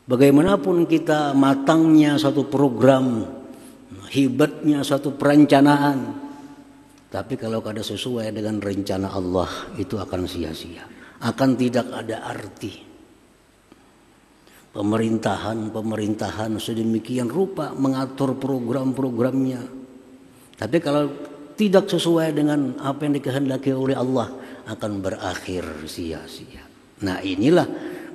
Bagaimanapun kita matangnya satu program, hebatnya satu perencanaan, tapi kalau kada sesuai dengan rencana Allah, itu akan sia-sia, akan tidak ada arti. Pemerintahan sedemikian rupa mengatur program-programnya, tapi kalau tidak sesuai dengan apa yang dikehendaki oleh Allah, akan berakhir sia-sia. Nah, inilah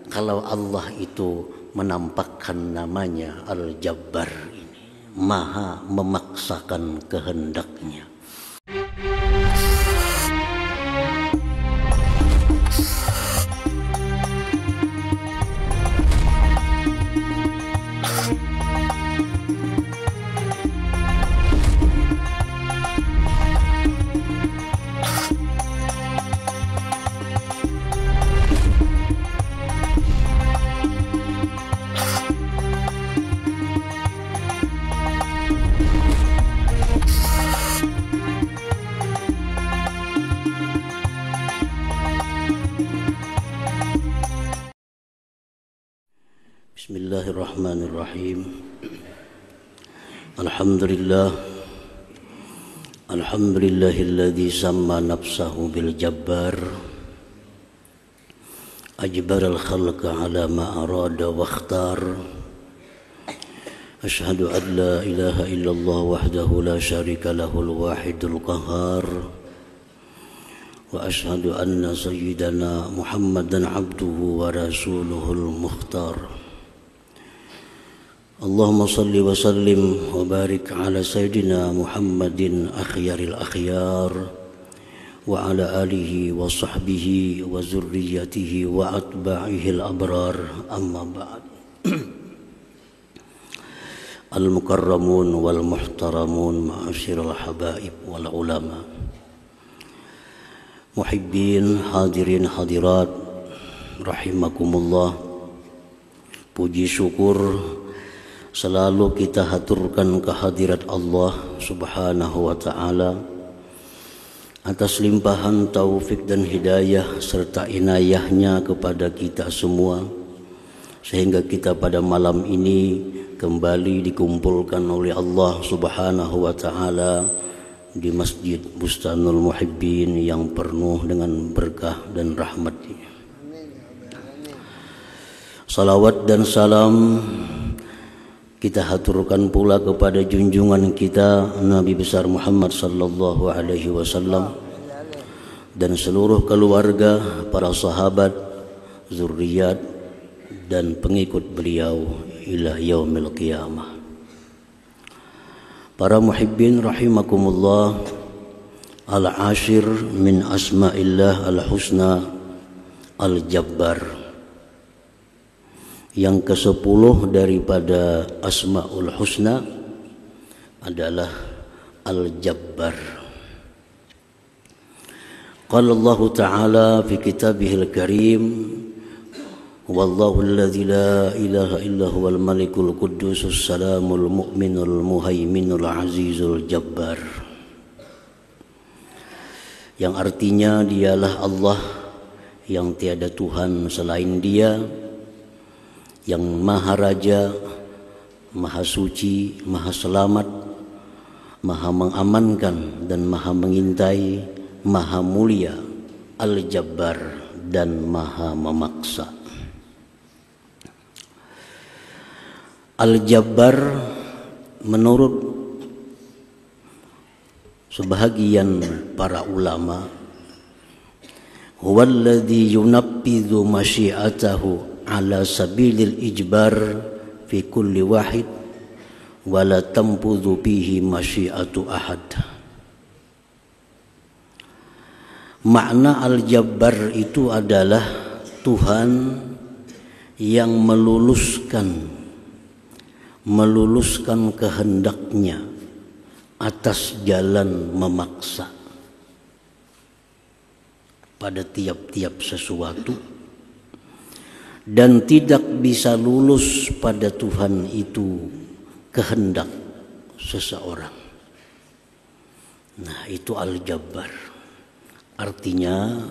kalau Allah itu menampakkan namanya Al-Jabbar ini, maha memaksakan kehendaknya. Bismillahirrahmanirrahim. Alhamdulillahilladzi samma nafsahu bil jabbar, ajbaral khalqa ala ma arada wa ikhtar. Ashhadu an la ilaha illallah wahdahu la syarika lahul wahidul qahhar, wa ashhadu anna sayyidana Muhammadan abduhu wa rasuluhul mukhtar. Allahumma salli wa sallim wa barik ala sayyidina Muhammadin akhyaril akhyar wa ala alihi wa sahbihi wa zurriyatihi wa atba'ihi al-abrar, amma ba'd. Al-mukarramun wal muhtaramun ma'asyiral habaib wal ulama, muhibbin hadirin hadirat rahimakumullah. Puji syukur selalu kita haturkan kehadirat Allah Subhanahu wa ta'ala atas limpahan taufik dan hidayah serta inayahnya kepada kita semua, sehingga kita pada malam ini kembali dikumpulkan oleh Allah Subhanahu wa ta'ala di Masjid Bustanul Muhibbin yang penuh dengan berkah dan rahmat-Nya. Salawat dan salam kita haturkan pula kepada junjungan kita Nabi besar Muhammad sallallahu alaihi wasallam dan seluruh keluarga, para sahabat, zuriat dan pengikut beliau ila yaumil qiyamah. Para muhibbin rahimakumullah, al-ashir min asma'illah al-husna al-jabbar. Yang ke-10 daripada Asmaul Husna adalah Al-Jabbar. Qala Allah Ta'ala fi kitabihil karim, wallahu alladzi la ilaha illa huwal malikul quddusus salamul mu'minul muhaiminul azizul jabbar. Yang artinya dialah Allah yang tiada Tuhan selain Dia, yang maha raja, maha suci, maha selamat, maha mengamankan dan maha mengintai, maha mulia, Al-Jabbar dan maha memaksa. Al-Jabbar menurut sebahagian para ulama, huwallazi yunaffidhu masyiatahu ala sabilil ijbar fi kulli wahid wa la tanfudhu bihi masyiatu ahad. Makna Al-Jabbar itu adalah Tuhan yang meluluskan kehendaknya atas jalan memaksa pada tiap-tiap sesuatu, dan tidak bisa lulus pada Tuhan itu kehendak seseorang. Nah, itu Al-Jabbar, artinya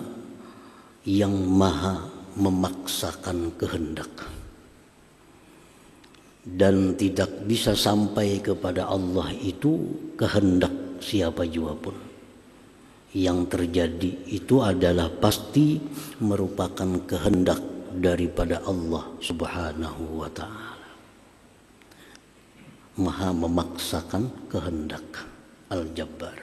yang maha memaksakan kehendak. dan tidak bisa sampai kepada Allah itu kehendak siapa jua pun. Yang terjadi itu adalah pasti merupakan kehendak daripada Allah Subhanahu wa ta'ala. Maha memaksakan kehendak, Al-Jabbar.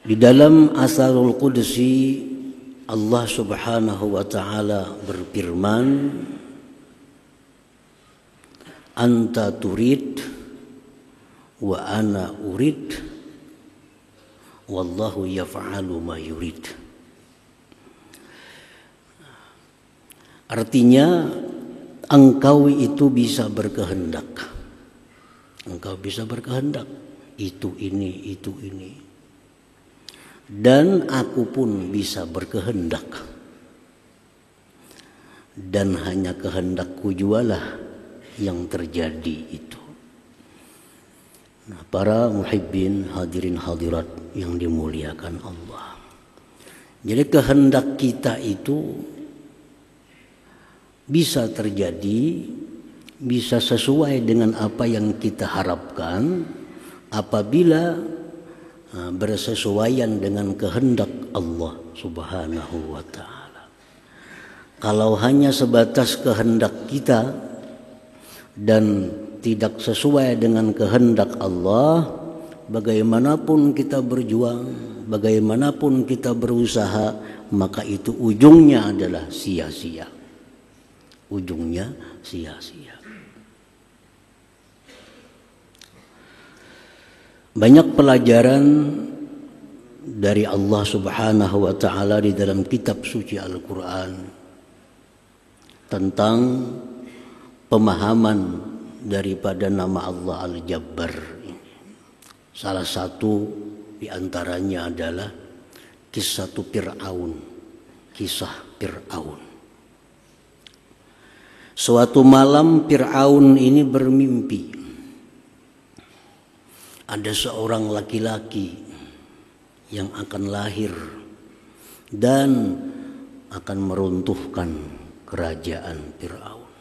Di dalam Asarul Qudsi Allah Subhanahu wa ta'ala berfirman, anta turid wa ana urid wallahu yaf'alu ma yurid. Artinya engkau itu bisa berkehendak. Engkau bisa berkehendak itu ini. Dan aku pun bisa berkehendak. Dan hanya kehendakku jualah yang terjadi itu. Nah, para muhibbin hadirin hadirat yang dimuliakan Allah. Jadi kehendak kita itu bisa terjadi, bisa sesuai dengan apa yang kita harapkan apabila bersesuaian dengan kehendak Allah Subhanahu wa ta'ala. Kalau hanya sebatas kehendak kita dan tidak sesuai dengan kehendak Allah, bagaimanapun kita berjuang, bagaimanapun kita berusaha, maka itu ujungnya adalah sia-sia. Ujungnya sia-sia. Banyak pelajaran dari Allah Subhanahu wa ta'ala di dalam kitab suci Al-Quran tentang pemahaman daripada nama Allah Al-Jabbar. Salah satu di antaranya adalah kisah Fir'aun. Suatu malam Fir'aun ini bermimpi. Ada seorang laki-laki yang akan lahir dan akan meruntuhkan kerajaan Fir'aun.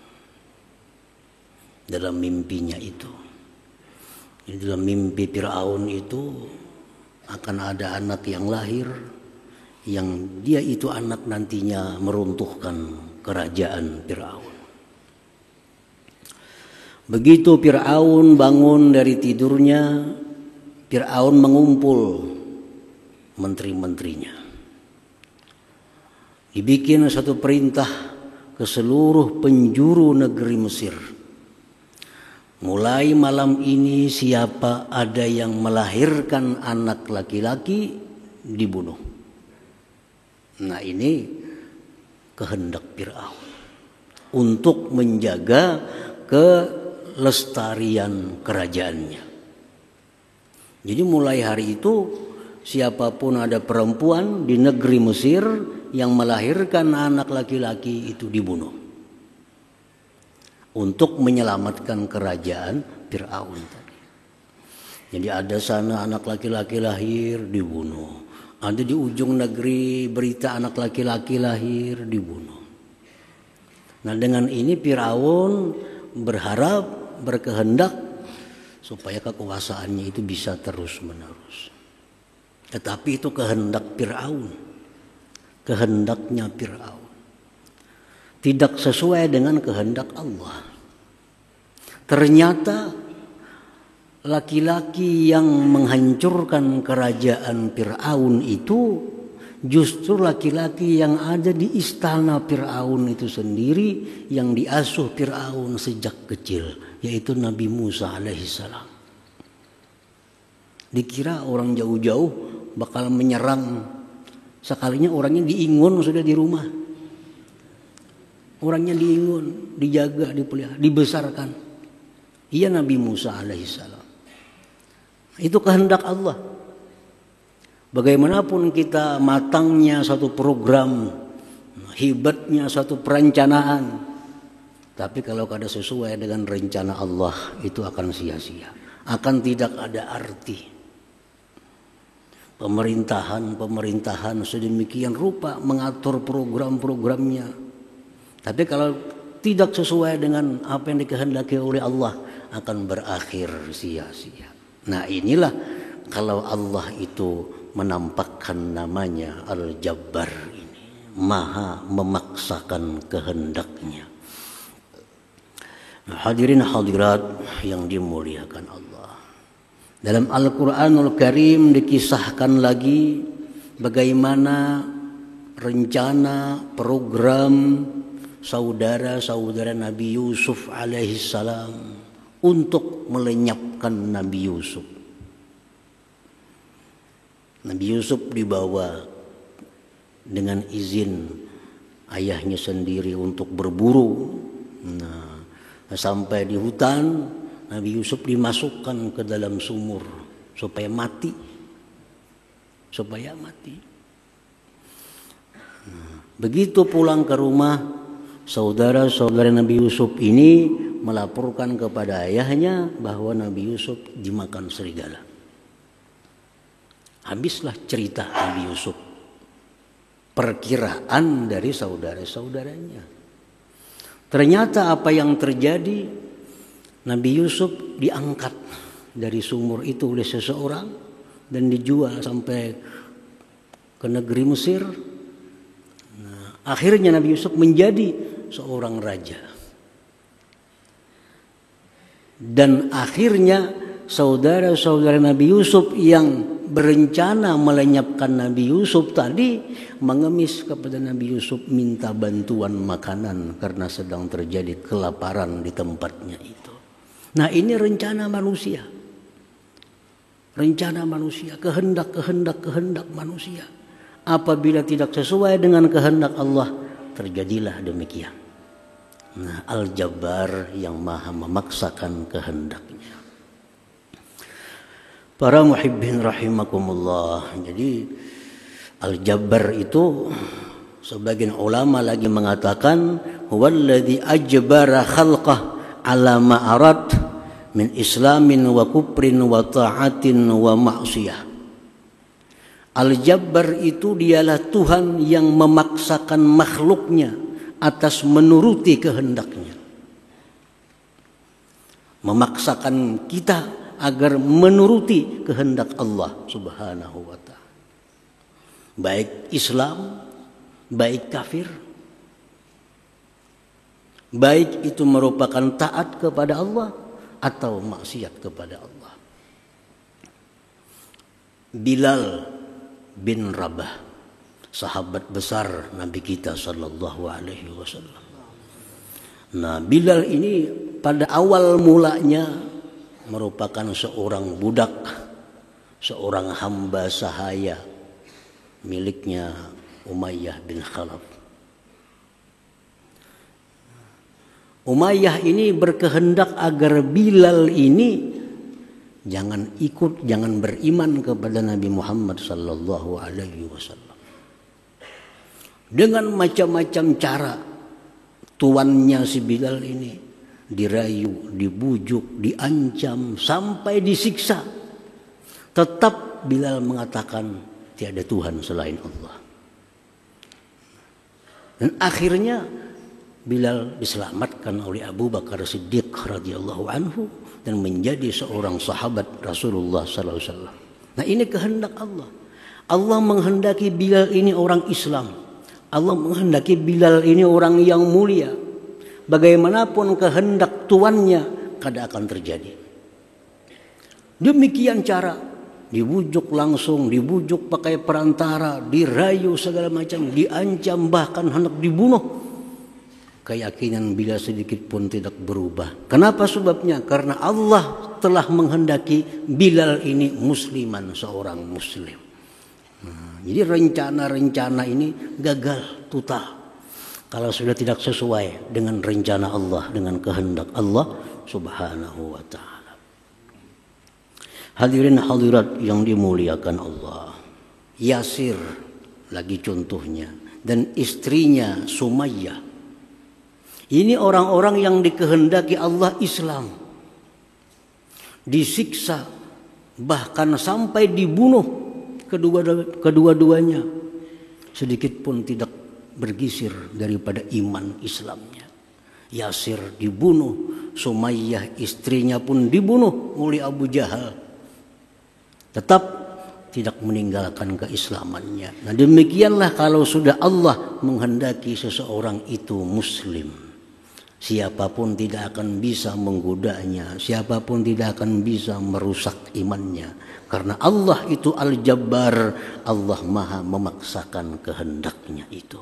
Dalam mimpinya itu, dalam mimpi Fir'aun itu akan ada anak yang lahir, yang dia itu anak nantinya meruntuhkan kerajaan Fir'aun. Begitu Fir'aun bangun dari tidurnya, Fir'aun mengumpul menteri-menterinya. Dibikin satu perintah ke seluruh penjuru negeri Mesir. Mulai malam ini siapa ada yang melahirkan anak laki-laki dibunuh. Nah, ini kehendak Fir'aun untuk menjaga kelestarian kerajaannya. Jadi mulai hari itu siapapun ada perempuan di negeri Mesir yang melahirkan anak laki-laki itu dibunuh. Untuk menyelamatkan kerajaan Fir'aun tadi. Jadi ada sana anak laki-laki lahir dibunuh. Ada di ujung negeri berita anak laki-laki lahir dibunuh. Nah, dengan ini Fir'aun berharap, berkehendak supaya kekuasaannya itu bisa terus-menerus. Tetapi itu kehendak Fir'aun. Kehendaknya Fir'aun. Tidak sesuai dengan kehendak Allah. Ternyata laki-laki yang menghancurkan kerajaan Fir'aun itu justru laki-laki yang ada di istana Fir'aun itu sendiri, yang diasuh Fir'aun sejak kecil, yaitu Nabi Musa alaihissalam. Dikira orang jauh-jauh bakal menyerang, sekalinya orangnya diingun sudah di rumah. Orangnya diingun, dijaga, dipelihara, dibesarkan. Iya Nabi Musa alaihissalam. Itu kehendak Allah. Bagaimanapun kita matangnya satu program, hebatnya satu perencanaan, tapi kalau kada sesuai dengan rencana Allah, itu akan sia-sia, akan tidak ada arti. Pemerintahan sedemikian rupa mengatur program-programnya, Tapi kalau tidak sesuai dengan apa yang dikehendaki oleh Allah, akan berakhir sia-sia. Nah inilah kalau Allah itu menampakkan namanya Al-Jabbar ini, maha memaksakan kehendaknya. Nah, hadirin hadirat yang dimuliakan Allah, dalam Al-Quranul Karim dikisahkan lagi bagaimana rencana program saudara-saudara Nabi Yusuf alaihissalam untuk melenyapkan Nabi Yusuf. Nabi Yusuf dibawa dengan izin ayahnya sendiri untuk berburu. Nah, sampai di hutan, Nabi Yusuf dimasukkan ke dalam sumur supaya mati. Nah, begitu pulang ke rumah, saudara-saudara Nabi Yusuf ini melaporkan kepada ayahnya bahwa Nabi Yusuf dimakan serigala. Habislah cerita Nabi Yusuf. Perkiraan dari saudara-saudaranya. Ternyata apa yang terjadi, Nabi Yusuf diangkat dari sumur itu oleh seseorang dan dijual sampai ke negeri Mesir. Nah, akhirnya Nabi Yusuf menjadi seorang raja. Dan akhirnya saudara-saudara Nabi Yusuf yang berencana melenyapkan Nabi Yusuf tadi mengemis kepada Nabi Yusuf, minta bantuan makanan karena sedang terjadi kelaparan di tempatnya itu. Nah ini rencana manusia. Rencana manusia, kehendak manusia. Apabila tidak sesuai dengan kehendak Allah, terjadilah demikian. Nah, Al-Jabbar yang maha memaksakan kehendaknya. Para muhibbin rahimakumullah. Jadi Al-Jabbar itu sebagian ulama lagi mengatakan huwallazi ajbara khalqah ala ma arad min islamin wa kufrin wa ta'atin wa ma'siyah. Al-Jabbar itu dialah Tuhan yang memaksakan makhluknya atas menuruti kehendaknya. Memaksakan kita agar menuruti kehendak Allah Subhanahu wa ta'ala. Baik Islam, baik kafir, baik itu merupakan taat kepada Allah atau maksiat kepada Allah. Bilal bin Rabah, sahabat besar Nabi kita sallallahu alaihi wasallam. Nah, Bilal ini pada awal mulanya merupakan seorang budak, seorang hamba sahaya miliknya Umayyah bin Khalaf. Umayyah ini berkehendak agar Bilal ini jangan beriman kepada Nabi Muhammad sallallahu alaihi wasallam. Dengan macam-macam cara tuannya si Bilal ini dirayu, dibujuk, diancam, sampai disiksa. Tetap Bilal mengatakan tiada Tuhan selain Allah. Dan akhirnya Bilal diselamatkan oleh Abu Bakar Siddiq radhiyallahu anhu dan menjadi seorang sahabat Rasulullah sallallahu alaihi wasallam. Nah, ini kehendak Allah. Allah menghendaki Bilal ini orang Islam. Allah menghendaki Bilal ini orang yang mulia. Bagaimanapun kehendak tuannya, kada akan terjadi. Demikian cara dibujuk langsung, dibujuk pakai perantara, dirayu segala macam, diancam, bahkan hendak dibunuh. Keyakinan Bilal sedikit pun tidak berubah. Kenapa sebabnya? Karena Allah telah menghendaki Bilal ini musliman, seorang muslim. Nah, jadi rencana-rencana ini gagal total kalau sudah tidak sesuai dengan rencana Allah, dengan kehendak Allah Subhanahu wa ta'ala. Hadirin hadirat yang dimuliakan Allah, Yasir lagi contohnya, dan istrinya Sumayyah. Ini orang-orang yang dikehendaki Allah Islam, disiksa, bahkan sampai dibunuh kedua-duanya. Sedikit pun tidak bergisir daripada iman Islamnya. Yasir dibunuh, Sumayyah istrinya pun dibunuh oleh Abu Jahal. Tetap tidak meninggalkan keislamannya. Nah demikianlah kalau sudah Allah menghendaki seseorang itu muslim, siapapun tidak akan bisa menggodanya, siapapun tidak akan bisa merusak imannya. Karena Allah itu Al-Jabbar, Allah maha memaksakan kehendaknya itu.